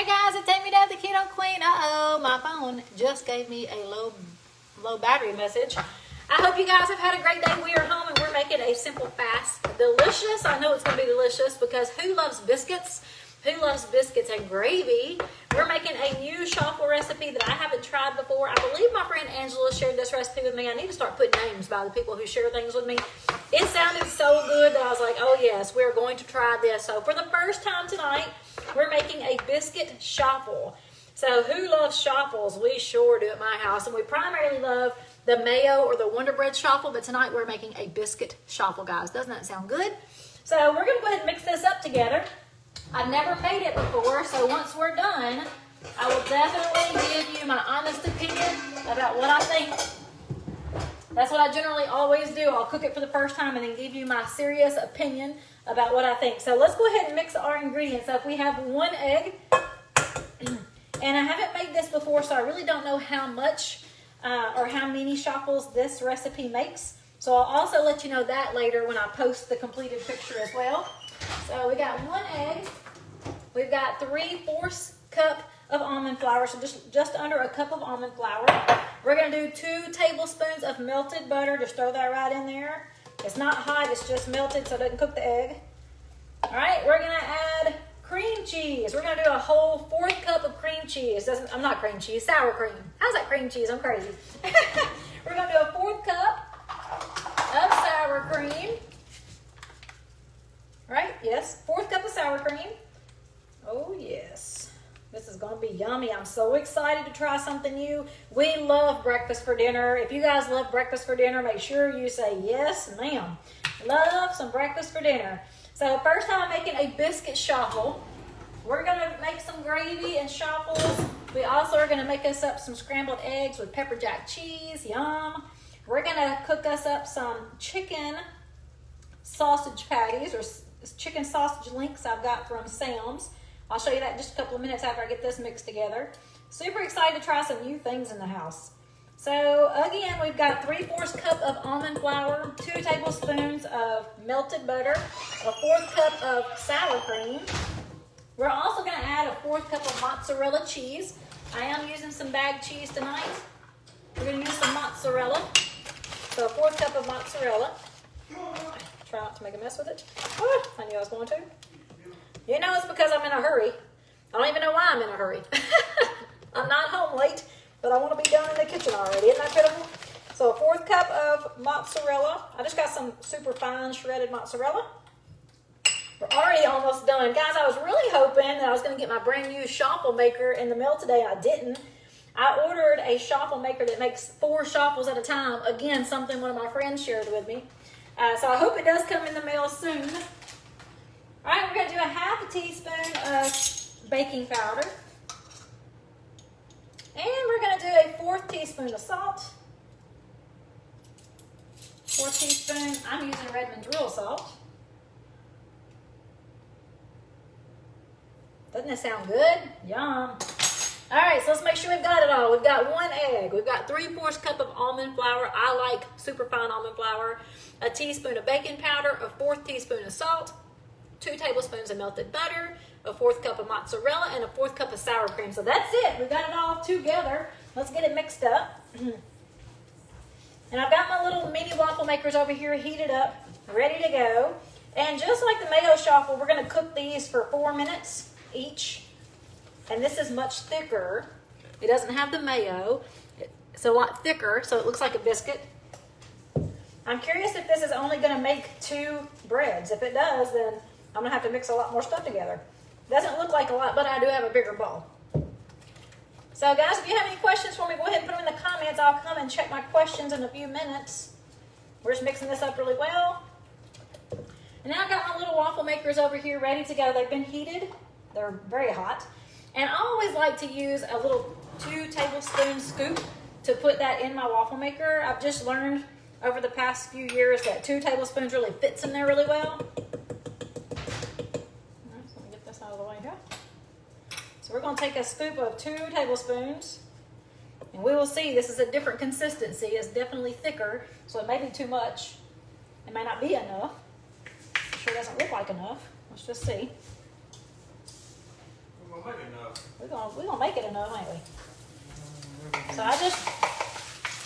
Hey guys, it's Amy Dad, the Keto Queen. Uh-oh, my phone just gave me a low battery message. I hope you guys have had a great day. We are home and we're making a simple, fast, delicious. I know it's going to be delicious because who loves biscuits? Who loves biscuits and gravy? We're making a new chaffle recipe that I haven't tried before. I believe my friend Angela shared this recipe with me. I need to start putting names by the people who share things with me. It sounded so good that I was like, oh yes, we're going to try this. So for the first time tonight, we're making a biscuit chaffle. So who loves chaffles? We sure do at my house. And we primarily love the mayo or the Wonder Bread chaffle, but tonight we're making a biscuit chaffle, guys. Doesn't that sound good? So we're going to go ahead and mix this up together. I've never made it before, so once we're done, I will definitely give you my honest opinion about what I think. That's what I generally always do. I'll cook it for the first time and then give you my serious opinion about what I think. So let's go ahead and mix our ingredients up. We have 1 egg, and I haven't made this before, so I really don't know how much or how many chaffles this recipe makes. So I'll also let you know that later when I post the completed picture as well. So we got 1 egg. We've got 3/4 cup of almond flour, so just under a cup of almond flour. We're going to do 2 tablespoons of melted butter. Just throw that right in there. It's not hot, it's just melted so it doesn't cook the egg. All right, we're going to add cream cheese. We're going to do a whole 1/4 cup of cream cheese. I'm not cream cheese, sour cream. How's that cream cheese? I'm crazy. We're going to do a 1/4 cup of sour cream. Right? Yes. 1/4 cup of sour cream. Oh, yes. This is going to be yummy. I'm so excited to try something new. We love breakfast for dinner. If you guys love breakfast for dinner, make sure you say yes, ma'am. Love some breakfast for dinner. So first time I'm making a biscuit chaffle. We're going to make some gravy and chaffles. We also are going to make us up some scrambled eggs with pepper jack cheese. Yum. We're going to cook us up some chicken sausage patties or chicken sausage links I've got from Sam's. I'll show you that in just a couple of minutes after I get this mixed together. Super excited to try some new things in the house. So again, we've got 3/4 cup of almond flour, 2 tablespoons of melted butter, a 1/4 cup of sour cream. We're also going to add a 1/4 cup of mozzarella cheese. I am using some bag cheese tonight. We're going to use some mozzarella. So a 1/4 cup of mozzarella. Try not to make a mess with it. Oh, I knew I was going to. You know it's because I'm in a hurry. I don't even know why I'm in a hurry. I'm not home late, but I want to be done in the kitchen already. Isn't that pitiful? So a 1/4 cup of mozzarella. I just got some super fine shredded mozzarella. We're already almost done. Guys, I was really hoping that I was going to get my brand new chaffle maker in the mail today. I didn't. I ordered a chaffle maker that makes 4 chaffles at a time. Again, something one of my friends shared with me. So I hope it does come in the mail soon. All right, we're going to do a 1/2 teaspoon of baking powder. And we're going to do a 1/4 teaspoon of salt. 1/4 teaspoon, I'm using Redmond's real salt. Doesn't it sound good? Yum. All right, so let's make sure we've got it all. We've got 1 egg. We've got 3/4 cup of almond flour. I like super fine almond flour. A teaspoon of baking powder, a 1/4 teaspoon of salt, 2 tablespoons of melted butter, a 1/4 cup of mozzarella, and a 1/4 cup of sour cream. So that's it. We've got it all together. Let's get it mixed up. And I've got my little mini waffle makers over here heated up, ready to go. And just like the mayo chaffle, we're going to cook these for 4 minutes each. And this is much thicker. It doesn't have the mayo. It's a lot thicker, so it looks like a biscuit. I'm curious if this is only going to make 2 breads. If it does, then I'm going to have to mix a lot more stuff together. Doesn't look like a lot, but I do have a bigger bowl. So guys, if you have any questions for me, go ahead and put them in the comments. I'll come and check my questions in a few minutes. We're just mixing this up really well. And now I've got my little waffle makers over here ready to go. They've been heated. They're very hot. And I always like to use a little 2 tablespoon scoop to put that in my waffle maker. I've just learned over the past few years that 2 tablespoons really fits in there really well. So let me get this out of the way here. So we're going to take a scoop of 2 tablespoons. And we will see, this is a different consistency. It's definitely thicker, so it may be too much. It may not be enough. It sure doesn't look like enough. Let's just see. Well, maybe enough. We're gonna make it enough, ain't we? So I just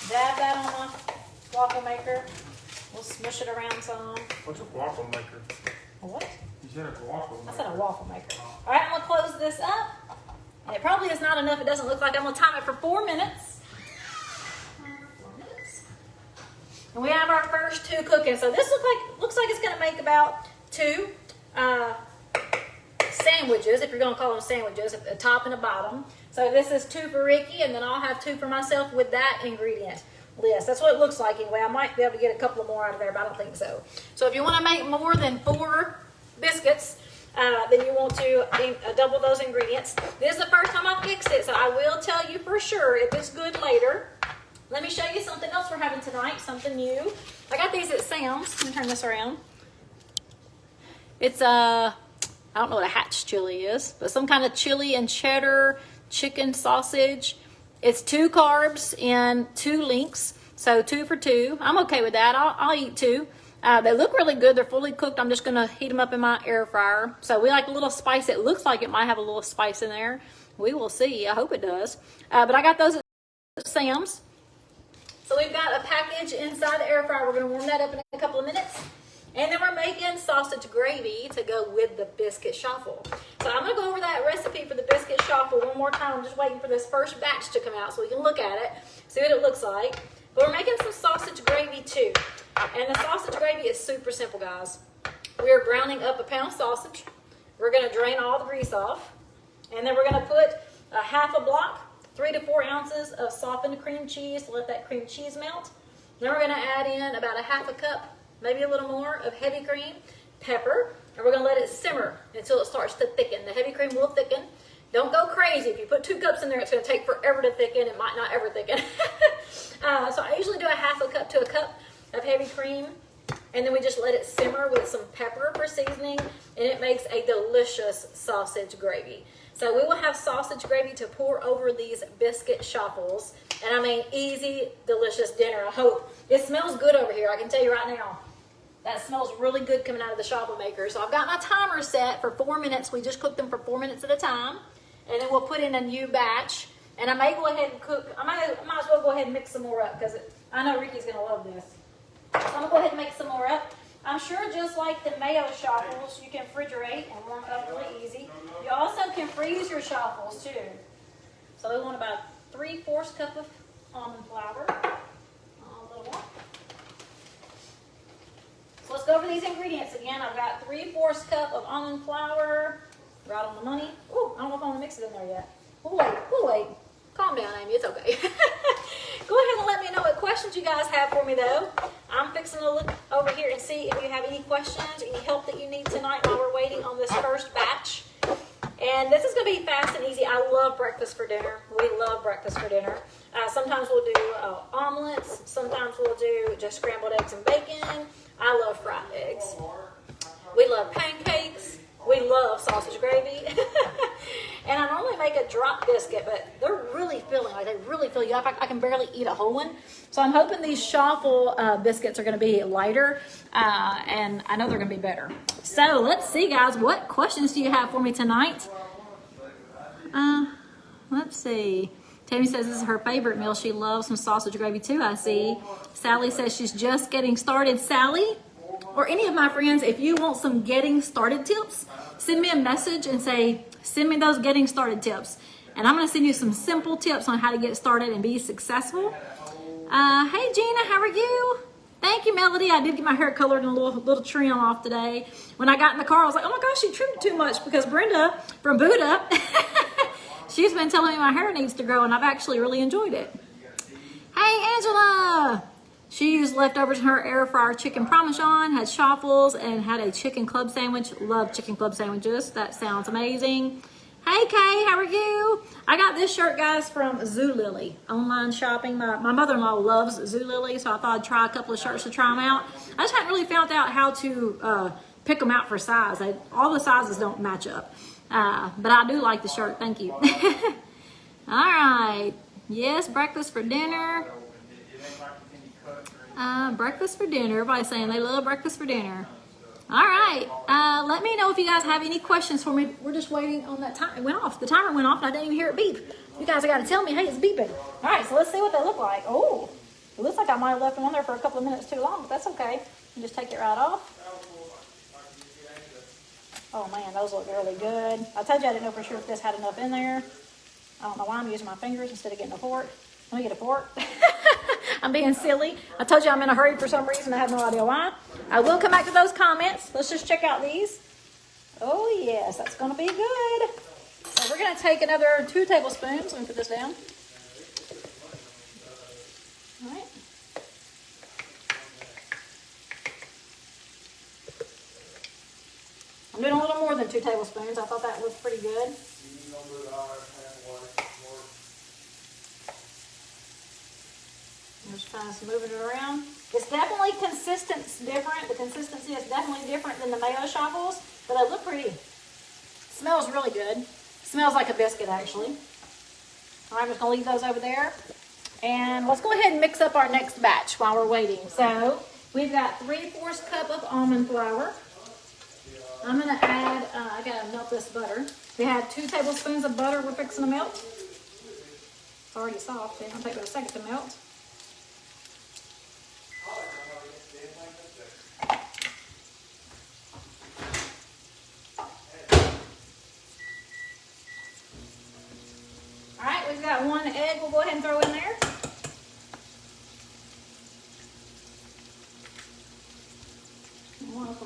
dab that on my waffle maker. We'll smush it around some. What's a waffle maker? A what? You said a waffle maker. I said a waffle maker. All right, I'm gonna close this up. And it probably is not enough. It doesn't look like. I'm gonna time it for 4 minutes. 4 minutes. And we have our first 2 cooking. So this looks like it's gonna make about 2 sandwiches, if you're gonna call them sandwiches, at the top and the bottom. So this is 2 for Ricky, and then I'll have 2 for myself with that ingredient list. That's what it looks like anyway. I might be able to get a couple of more out of there, but I don't think so. So if you want to make more than 4 biscuits, then you want to double those ingredients. This is the first time I fixed it, so I will tell you for sure if it's good later. Let me show you something else we're having tonight, something new. I got these at Sam's. Let me turn this around. It's I don't know what a Hatch chili is, but some kind of chili and cheddar chicken sausage. It's 2 carbs and 2 links, so 2 for 2. I'm okay with that. I'll eat 2. They look really good. They're fully cooked. I'm just going to heat them up in my air fryer. So we like a little spice. It looks like it might have a little spice in there. We will see. I hope it does. But I got those at Sam's. So we've got a package inside the air fryer. We're going to warm that up in a couple of minutes. And then we're making sausage gravy to go with the biscuit shuffle. So I'm going to go over that recipe for the biscuit shuffle one more time. I'm just waiting for this first batch to come out so we can look at it, see what it looks like. But we're making some sausage gravy too. And the sausage gravy is super simple, guys. We're browning up a pound sausage. We're going to drain all the grease off. And then we're going to put a half a block, 3 to 4 ounces of softened cream cheese to let that cream cheese melt. Then we're going to add in about a half a cup, maybe a little more, of heavy cream, pepper, and we're going to let it simmer until it starts to thicken. The heavy cream will thicken. Don't go crazy. If you put 2 cups in there, it's going to take forever to thicken. It might not ever thicken. So I usually do a half a cup to a cup of heavy cream, and then we just let it simmer with some pepper for seasoning, and it makes a delicious sausage gravy. So we will have sausage gravy to pour over these biscuit shuffles, and I mean easy, delicious dinner, I hope. It smells good over here, I can tell you right now. That smells really good coming out of the shuffle maker. So I've got my timer set for 4 minutes. We just cook them for 4 minutes at a time, and then we'll put in a new batch. And I may go ahead and cook, I might as well go ahead and mix some more up, because I know Ricky's going to love this. So I'm going to go ahead and make some more up. I'm sure just like the mayo shuffles, you can refrigerate and warm up really easy. You also can freeze your shuffles too. So we want about 3/4 cup of almond flour. A little more. So let's go over these ingredients again. I've got 3/4 cup of almond flour. Right on the money. Ooh, I don't know if I want to mix it in there yet. We'll wait. Calm down, Amy. It's okay. Go ahead and let me know what questions you guys have for me, though. I'm fixing to look over here and see if you have any questions, any help that you need tonight while we're waiting on this first batch. And this is going to be fast and easy. I love breakfast for dinner. We love breakfast for dinner. Sometimes we'll do omelets. Sometimes we'll do just scrambled eggs and bacon. I love fried eggs. We love pancakes. We love sausage gravy. And I normally make a drop biscuit, but they're really filling. Like, they really fill you up. I can barely eat a whole one. So I'm hoping these shuffle biscuits are going to be lighter, and I know they're going to be better. So let's see, guys. What questions do you have for me tonight? Let's see. Tammy says this is her favorite meal. She loves some sausage gravy too, I see. Sally says she's just getting started. Sally, or any of my friends, if you want some getting started tips, send me a message and say, send me those getting started tips. And I'm going to send you some simple tips on how to get started and be successful. Hey, Gina, how are you? Thank you, Melody. I did get my hair colored and a little trim off today. When I got in the car, I was like, oh my gosh, she trimmed too much, because Brenda from Buddha, she's been telling me my hair needs to grow, and I've actually really enjoyed it. Hey, Angela. She used leftovers in her air fryer chicken parmesan, had shuffles, and had a chicken club sandwich. Love chicken club sandwiches. That sounds amazing. Hey, Kay, how are you? I got this shirt, guys, from Zulily online shopping. My mother-in-law loves Zulily, so I thought I'd try a couple of shirts to try them out. I just hadn't really found out how to pick them out for size. All the sizes don't match up. But I do like the shirt. Thank you. All right. Yes, breakfast for dinner. Breakfast for dinner. Everybody's saying they love breakfast for dinner. All right. Let me know if you guys have any questions for me. We're just waiting on that time. It went off. The timer went off and I didn't even hear it beep. You guys have got to tell me, hey, it's beeping. All right, so let's see what they look like. Oh, it looks like I might have left them on there for a couple of minutes too long, but that's okay. You just take it right off. Oh man, those look really good. I told you I didn't know for sure if this had enough in there. I don't know why I'm using my fingers instead of getting a fork. Let me get a fork. I'm being silly. I told you I'm in a hurry for some reason. I have no idea why. I will come back to those comments. Let's just check out these. Oh yes, that's going to be good. So we're going to take another 2 tablespoons. Let me put this down. All right. I'm doing a little more than 2 tablespoons. I thought that was pretty good. Just kind of moving it around. It's definitely different. The consistency is definitely different than the mayo chaffles, but they look pretty. Smells really good. Smells like a biscuit, actually. All right, I'm just gonna leave those over there. And let's go ahead and mix up our next batch while we're waiting. So we've got 3/4 cup of almond flour. I'm gonna add, I gotta melt this butter. We had 2 tablespoons of butter we're fixing to melt. It's already soft, so it'll take a second to melt. All right, we've got 1 egg we'll go ahead and throw in there.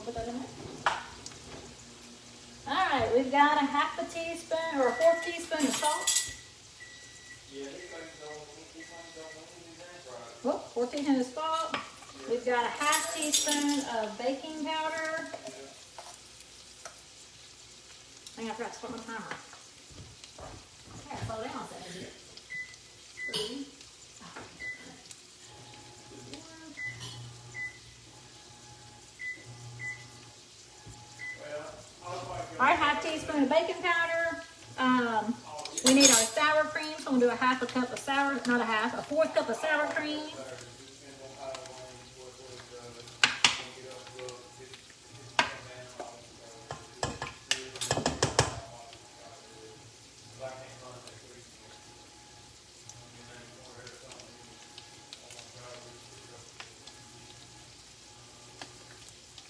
Put that in there. All right, we've got a 1/2 teaspoon or a 1/4 teaspoon of salt. Whoop, 1/4 teaspoon of salt. We've got a 1/2 teaspoon of baking powder. I think I forgot to start my timer. I gotta slow down a second here. 3. All right, 1/2 teaspoon of baking powder. We need our sour cream, so I'm gonna do a 1/2 cup of sour, not a 1/2, a 1/4 cup of sour cream.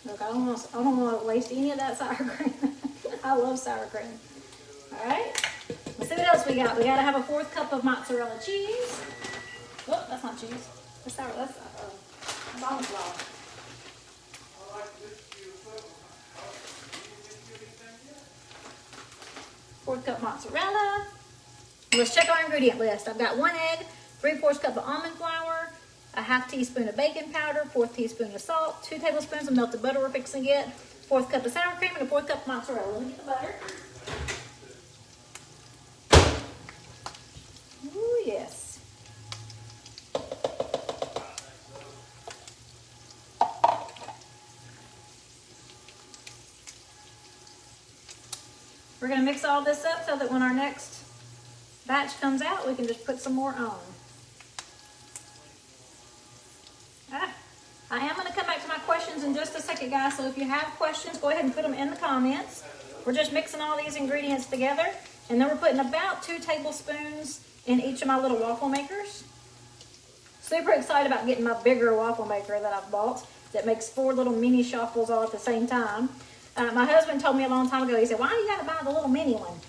Look, I don't want to waste any of that sour cream. I love sour cream. All right, let's see what else we got. We got to have a 1/4 cup of mozzarella cheese. Oh, that's not cheese. That's sour. That's almond flour. 1/4 cup mozzarella. Let's check our ingredient list. I've got 1 egg, 3/4 cup of almond flour, a 1/2 teaspoon of baking powder, 1/4 teaspoon of salt, 2 tablespoons of melted butter we're fixing to get, 1/4 cup of sour cream, and a 1/4 cup of mozzarella. Let me get the butter. Ooh, yes. We're going to mix all this up so that when our next batch comes out, we can just put some more on. I am going to come back to my questions in just a second, guys, so if you have questions, go ahead and put them in the comments. We're just mixing all these ingredients together, and then we're putting about 2 tablespoons in each of my little waffle makers. Super excited about getting my bigger waffle maker that I've bought that makes 4 little mini chaffles all at the same time. My husband told me a long time ago, he said, why do you got to buy the little mini one?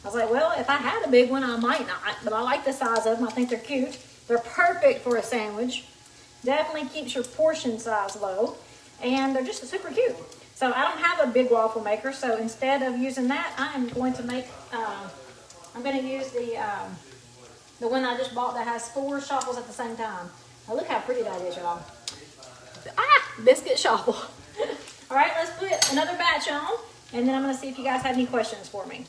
I was like, well, if I had a big one, I might not, but I like the size of them. I think they're cute. They're perfect for a sandwich. Definitely keeps your portion size low, and they're just super cute. So I don't have a big waffle maker, so instead of using that, I am going to make, I'm going to use the one I just bought that has 4 chaffles at the same time. Now look how pretty that is, y'all. Biscuit chaffle. All right, let's put another batch on, and then I'm going to see if you guys have any questions for me.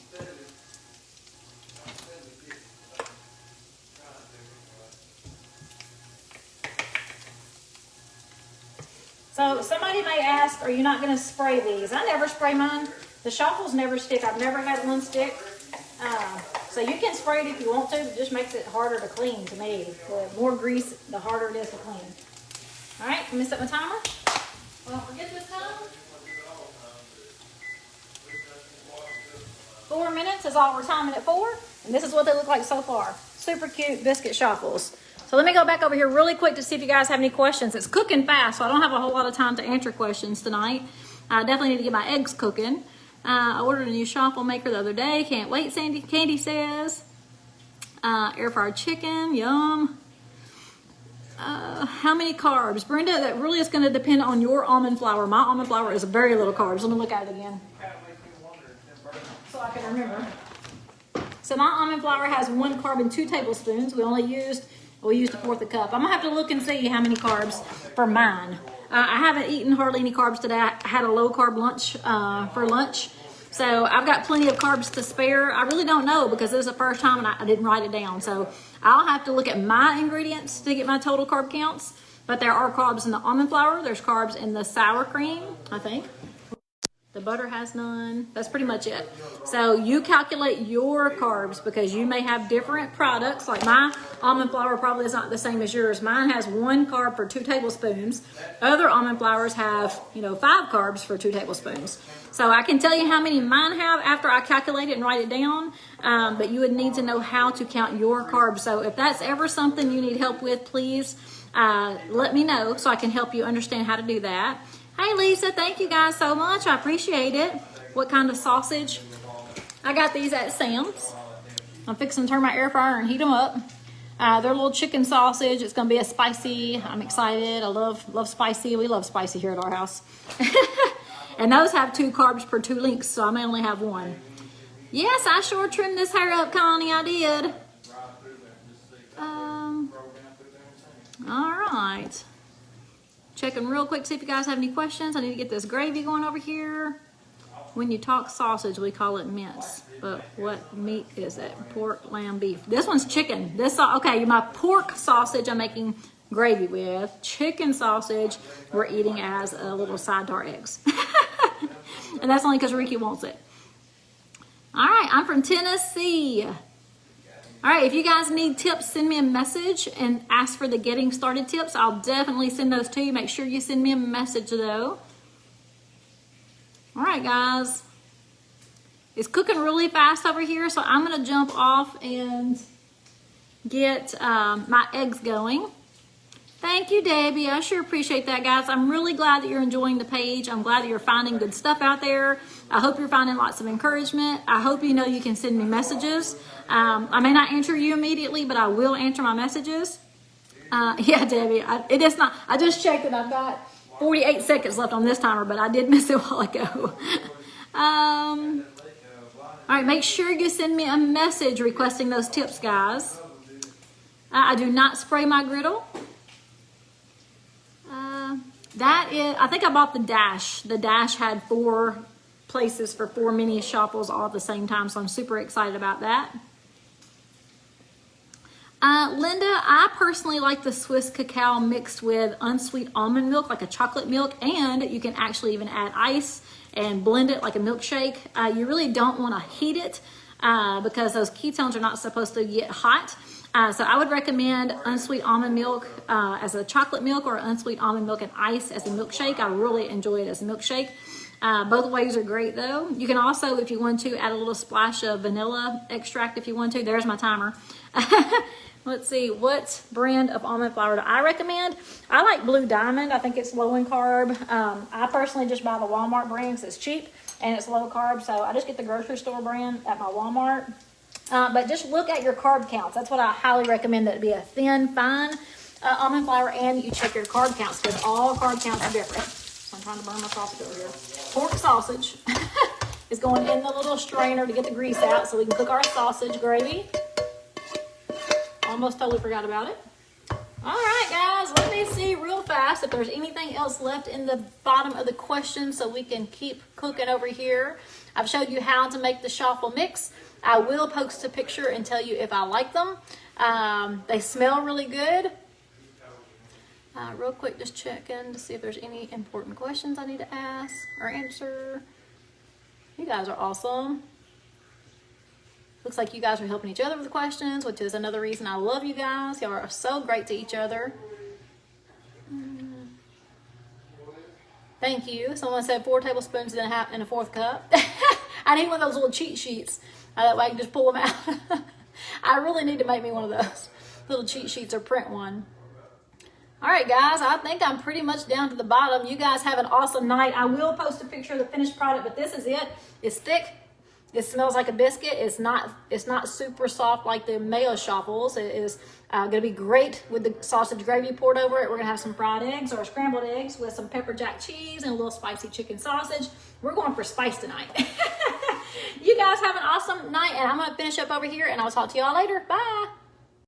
So somebody may ask, are you not going to spray these? I never spray mine. The chaffles never stick. I've never had one stick. So you can spray it if you want to. It just makes it harder to clean to me. The more grease, the harder it is to clean. All right, let me set my timer. Well, forget this time. 4 minutes is all we're timing it for. And this is what they look like so far. Super cute biscuit chaffles. So let me go back over here really quick to see if you guys have any questions. It's cooking fast, so I don't have a whole lot of time to answer questions tonight. I definitely need to get my eggs cooking. I ordered a new chaffle maker the other day. Can't wait, Candy says. Air fried chicken, yum. How many carbs? Brenda, that really is going to depend on your almond flour. My almond flour is very little carbs. Let me look at it again so I can remember. So my almond flour has 1 carb and 2 tablespoons. We used a fourth a cup. I'm gonna have to look and see how many carbs for mine. I haven't eaten hardly any carbs today. I had a low carb lunch for lunch. So I've got plenty of carbs to spare. I really don't know because this is the first time and I didn't write it down. So I'll have to look at my ingredients to get my total carb counts. But there are carbs in the almond flour. There's carbs in the sour cream, I think. The butter has none. That's pretty much it. So you calculate your carbs because you may have different products. Like my almond flour probably is not the same as yours. Mine has 1 carb for 2 tablespoons. Other almond flours have, 5 carbs for 2 tablespoons. So I can tell you how many mine have after I calculate it and write it down. But you would need to know how to count your carbs. So if that's ever something you need help with, please let me know so I can help you understand how to do that. Hey Lisa, thank you guys so much. I appreciate it. What kind of sausage? I got these at Sam's. I'm fixing to turn my air fryer and heat them up. They're a little chicken sausage. It's gonna be a spicy. I'm excited. I love spicy. We love spicy here at our house. And those have 2 carbs per 2 links, so I may only have 1. Yes, I sure trimmed this hair up, Connie. I did. All right. Checking real quick to see if you guys have any questions. I need to get this gravy going over here. When you talk sausage, we call it mince. But what meat is it? Pork, lamb, beef. This one's chicken. Okay, my pork sausage I'm making gravy with. Chicken sausage we're eating as a little side to our eggs. And that's only because Ricky wants it. All right, I'm from Tennessee. All right, if you guys need tips, send me a message and ask for the getting started tips. I'll definitely send those to you. Make sure you send me a message though. All right, guys. It's cooking really fast over here, so I'm gonna jump off and get my eggs going. Thank you, Debbie. I sure appreciate that, guys. I'm really glad that you're enjoying the page. I'm glad that you're finding good stuff out there. I hope you're finding lots of encouragement. I hope you know you can send me messages. I may not answer you immediately, but I will answer my messages. Yeah, Debbie, I just checked it. I've got 48 seconds left on this timer, but I did miss it a while ago. All right, make sure you send me a message requesting those tips, guys. I do not spray my griddle. I think I bought the Dash. The Dash had 4 places for 4 mini chaffles all at the same time, so I'm super excited about that. Linda, I personally like the Swiss cacao mixed with unsweet almond milk, like a chocolate milk, and you can actually even add ice and blend it like a milkshake. You really don't want to heat it because those ketones are not supposed to get hot. So I would recommend unsweet almond milk as a chocolate milk or unsweet almond milk and ice as a milkshake. I really enjoy it as a milkshake. Both ways are great though. You can also, if you want to, add a little splash of vanilla extract if you want to. There's my timer. Let's see, what brand of almond flour do I recommend? I like Blue Diamond. I think it's low in carb. I personally just buy the Walmart brand because it's cheap and it's low carb. So I just get the grocery store brand at my Walmart. But just look at your carb counts. That's what I highly recommend, that it be a thin, fine almond flour, and you check your carb counts because all carb counts are different. So I'm trying to burn my sausage over here. Pork sausage is going in the little strainer to get the grease out so we can cook our sausage gravy. Almost totally forgot about it. All right, guys, let me see real fast if there's anything else left in the bottom of the question so we can keep cooking over here. I've showed you how to make the chaffle mix. I will post a picture and tell you if I like them. They smell really good. Real quick, just checking to see if there's any important questions I need to ask or answer. You guys are awesome. Looks like you guys are helping each other with the questions, which is another reason I love you guys. Y'all are so great to each other. Thank you. Someone said 4 tablespoons and a 1/4 cup. I need one of those little cheat sheets. That way I can just pull them out. I really need to make me one of those little cheat sheets or print one. All right, guys, I think I'm pretty much down to the bottom. You guys have an awesome night. I will post a picture of the finished product, but this is it. It's thick. It smells like a biscuit. It's not super soft like the mayo chaffles. It is going to be great with the sausage gravy poured over it. We're going to have some fried eggs or scrambled eggs with some pepper jack cheese and a little spicy chicken sausage. We're going for spice tonight. You guys have an awesome night, and I'm going to finish up over here, and I'll talk to y'all later. Bye.